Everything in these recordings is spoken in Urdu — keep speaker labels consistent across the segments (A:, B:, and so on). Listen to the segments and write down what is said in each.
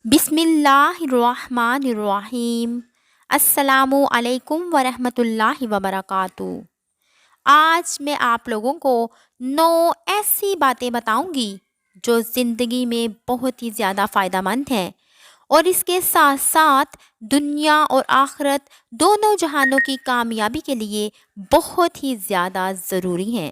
A: بسم اللہ الرحمن الرحیم۔ السلام علیکم ورحمۃ اللہ وبرکاتہ۔ آج میں آپ لوگوں کو 9 ایسی باتیں بتاؤں گی جو زندگی میں بہت ہی زیادہ فائدہ مند ہیں اور اس کے ساتھ ساتھ دنیا اور آخرت دونوں جہانوں کی کامیابی کے لیے بہت ہی زیادہ ضروری ہیں۔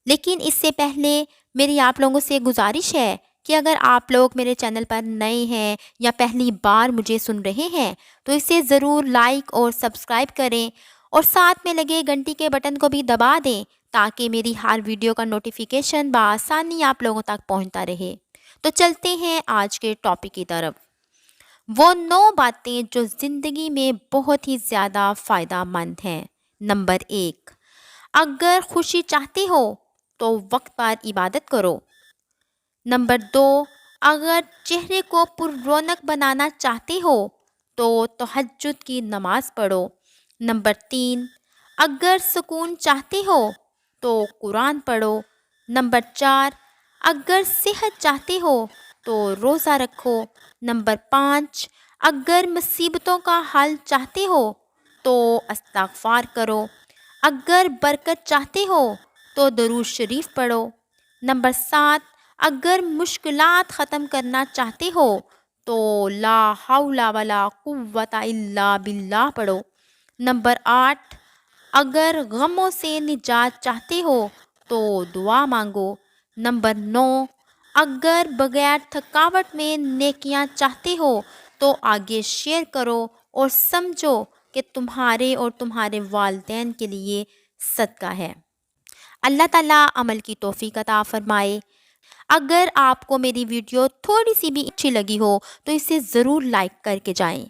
A: لیکن اس سے پہلے میری آپ لوگوں سے گزارش ہے کہ اگر آپ لوگ میرے چینل پر نئے ہیں یا پہلی بار مجھے سن رہے ہیں تو اسے ضرور لائک اور سبسکرائب کریں اور ساتھ میں لگے گھنٹی کے بٹن کو بھی دبا دیں تاکہ میری ہر ویڈیو کا نوٹیفیکیشن بآسانی آپ لوگوں تک پہنچتا رہے۔ تو چلتے ہیں آج کے ٹاپک کی طرف۔ وہ 9 باتیں جو زندگی میں بہت ہی زیادہ فائدہ مند ہیں۔ نمبر 1، اگر خوشی چاہتے ہو تو وقت پر عبادت کرو۔ نمبر 2، اگر چہرے کو پر رونق بنانا چاہتے ہو تو تہجد کی نماز پڑھو۔ نمبر 3، اگر سکون چاہتے ہو تو قرآن پڑھو۔ نمبر 4، اگر صحت چاہتے ہو تو روزہ رکھو۔ نمبر 5، اگر مصیبتوں کا حل چاہتے ہو تو استغفار کرو۔ اگر برکت چاہتے ہو تو درود شریف پڑھو۔ نمبر 7، اگر مشکلات ختم کرنا چاہتے ہو تو لا حول ولا قوت الا باللہ پڑھو۔ نمبر 8، اگر غموں سے نجات چاہتے ہو تو دعا مانگو۔ نمبر 9، اگر بغیر تھکاوٹ میں نیکیاں چاہتے ہو تو آگے شیئر کرو اور سمجھو کہ تمہارے اور تمہارے والدین کے لیے صدقہ ہے۔ اللہ تعالیٰ عمل کی توفیق عطا فرمائے۔ اگر آپ کو میری ویڈیو تھوڑی سی بھی اچھی لگی ہو تو اسے ضرور لائک کر کے جائیں۔